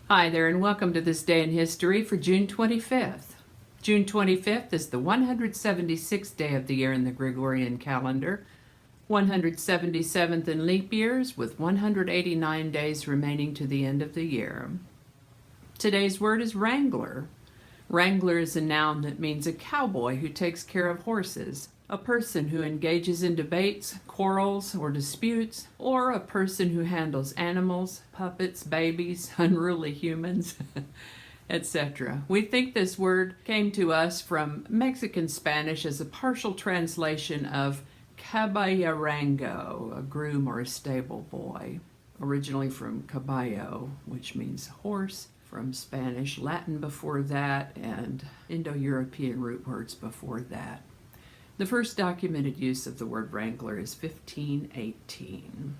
Hi there, and welcome to This Day in History for June 25th. June 25th is the 176th day of the year in the Gregorian calendar, 177th in leap years, with 189 days remaining to the end of the year. Today's word is Wrangler. Wrangler is a noun that means a cowboy who takes care of horses, a person who engages in debates, quarrels, or disputes, or a person who handles animals, puppets, babies, unruly humans, etc. We think this word came to us from Mexican Spanish as a partial translation of caballerango, a groom or a stable boy, originally from caballo, which means horse, from Spanish, Latin before that, and Indo-European root words before that. The first documented use of the word Wrangler is 1518.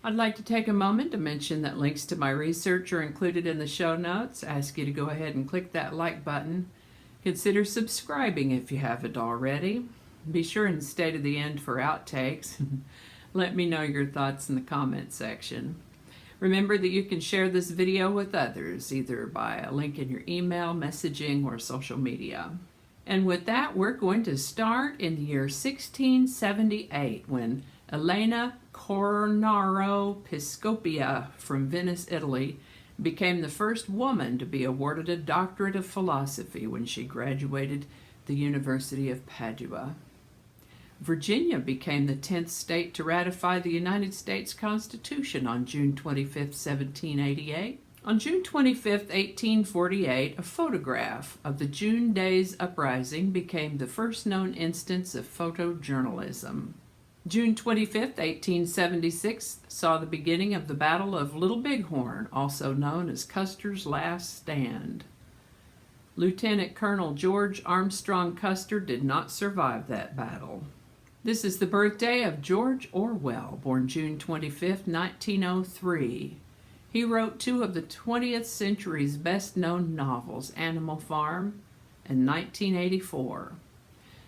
I'd like to take a moment to mention that links to my research are included in the show notes. I ask you to go ahead and click that like button. Consider subscribing if you haven't already. Be sure and stay to the end for outtakes. Let me know your thoughts in the comment section. Remember that you can share this video with others, either by a link in your email, messaging, or social media. And with that, we're going to start in the year 1678 when Elena Cornaro Piscopia from Venice, Italy, became the first woman to be awarded a doctorate of philosophy when she graduated the University of Padua. Virginia became the 10th state to ratify the United States Constitution on June 25, 1788. On June 25, 1848, a photograph of the June Days Uprising became the first known instance of photojournalism. June 25, 1876, saw the beginning of the Battle of Little Bighorn, also known as Custer's Last Stand. Lieutenant Colonel George Armstrong Custer did not survive that battle. This is the birthday of George Orwell, born June 25, 1903. He wrote two of the 20th century's best-known novels, Animal Farm and 1984.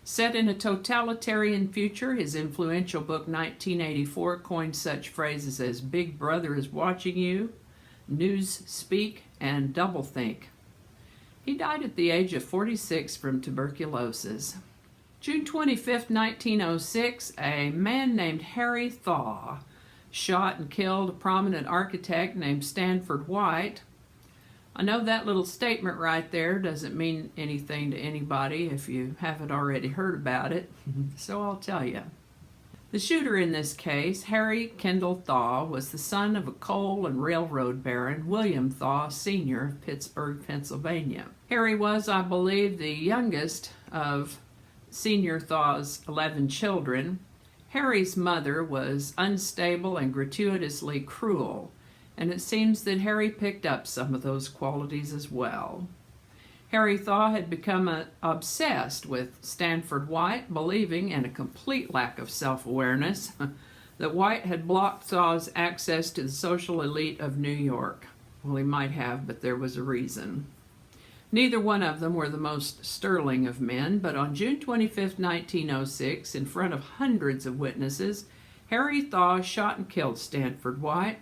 Set in a totalitarian future, his influential book 1984 coined such phrases as Big Brother is watching you, news speak, and doublethink. He died at the age of 46 from tuberculosis. June 25, 1906, a man named Harry Thaw shot and killed a prominent architect named Stanford White. I know that little statement right there doesn't mean anything to anybody if you haven't already heard about it, so I'll tell you. The shooter in this case, Harry Kendall Thaw, was the son of a coal and railroad baron, William Thaw, Sr. of Pittsburgh, Pennsylvania. Harry was, I believe, the youngest of Senior Thaw's 11 children. Harry's mother was unstable and gratuitously cruel, and it seems that Harry picked up some of those qualities as well. Harry Thaw had become obsessed with Stanford White, believing, in a complete lack of self-awareness, that White had blocked Thaw's access to the social elite of New York. Well, he might have, but there was a reason. Neither one of them were the most sterling of men, but on June 25, 1906, in front of hundreds of witnesses, Harry Thaw shot and killed Stanford White.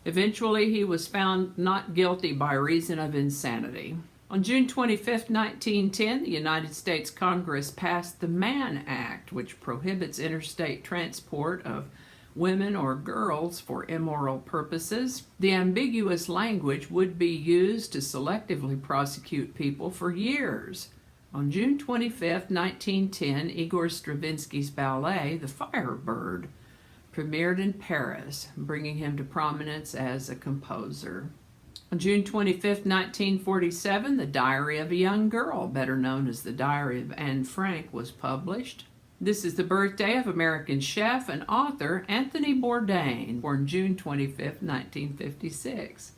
Eventually, he was found not guilty by reason of insanity. On June 25, 1910, the United States Congress passed the Mann Act, which prohibits interstate transport of women or girls for immoral purposes. The ambiguous language would be used to selectively prosecute people for years. On June 25, 1910, Igor Stravinsky's ballet, The Firebird, premiered in Paris, bringing him to prominence as a composer. On June 25, 1947, The Diary of a Young Girl, better known as The Diary of Anne Frank, was published. This is the birthday of American chef and author Anthony Bourdain, born June 25, 1956.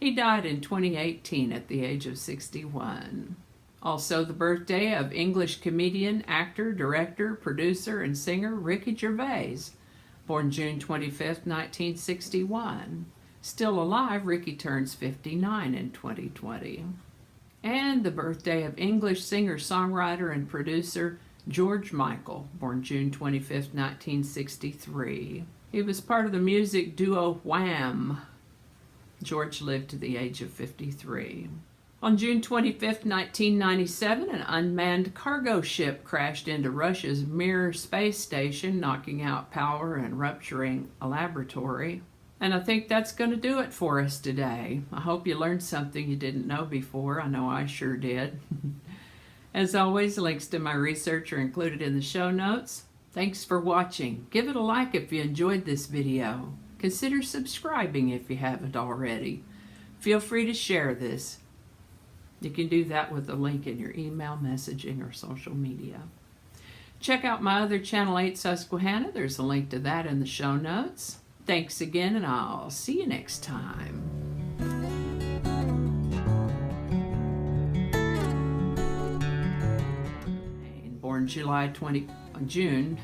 He died in 2018 at the age of 61. Also the birthday of English comedian, actor, director, producer, and singer Ricky Gervais, born June 25, 1961. Still alive, Ricky turns 59 in 2020. And the birthday of English singer, songwriter, and producer George Michael, born June 25, 1963. He was part of the music duo Wham! George lived to the age of 53. On June 25, 1997, an unmanned cargo ship crashed into Russia's Mir space station, knocking out power and rupturing a laboratory. And I think that's going to do it for us today. I hope you learned something you didn't know before. I know I sure did. As always, links to my research are included in the show notes. Thanks for watching. Give it a like if you enjoyed this video. Consider subscribing if you haven't already. Feel free to share this. You can do that with a link in your email, messaging, or social media. Check out my other channel, 8 Susquehanna. There's a link to that in the show notes. Thanks again, and I'll see you next time. Born June.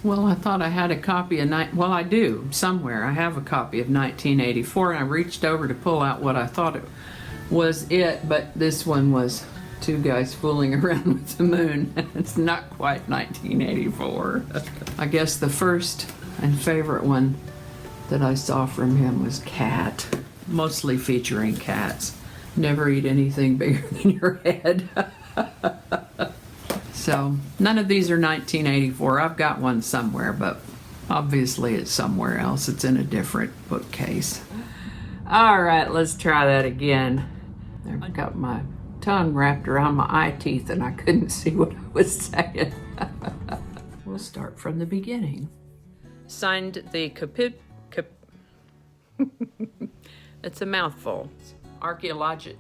Well, I thought I had a copy of well, I do somewhere. I have a copy of 1984, and I reached over to pull out what I thought it was but this one was two guys fooling around with the moon. It's not quite 1984. I guess the first and favorite one that I saw from him was Cat, mostly featuring cats. Never eat anything bigger than your head. So none of these are 1984. I've got one somewhere, but obviously it's somewhere else. It's in a different bookcase. All right, let's try that again. I've got my tongue wrapped around my eye teeth and I couldn't see what I was saying. We'll start from the beginning. Signed the it's a mouthful. Archaeologist.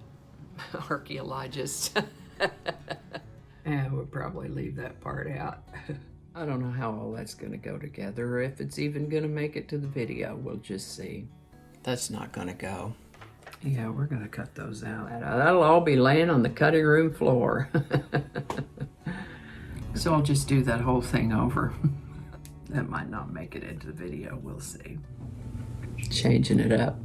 Yeah, we'll probably leave that part out. I don't know how all that's going to go together, or if it's even going to make it to the video. We'll just see. That's not going to go. Yeah, we're going to cut those out. That'll all be laying on the cutting room floor. So I'll just do that whole thing over. That might not make it into the video. We'll see. Changing it up.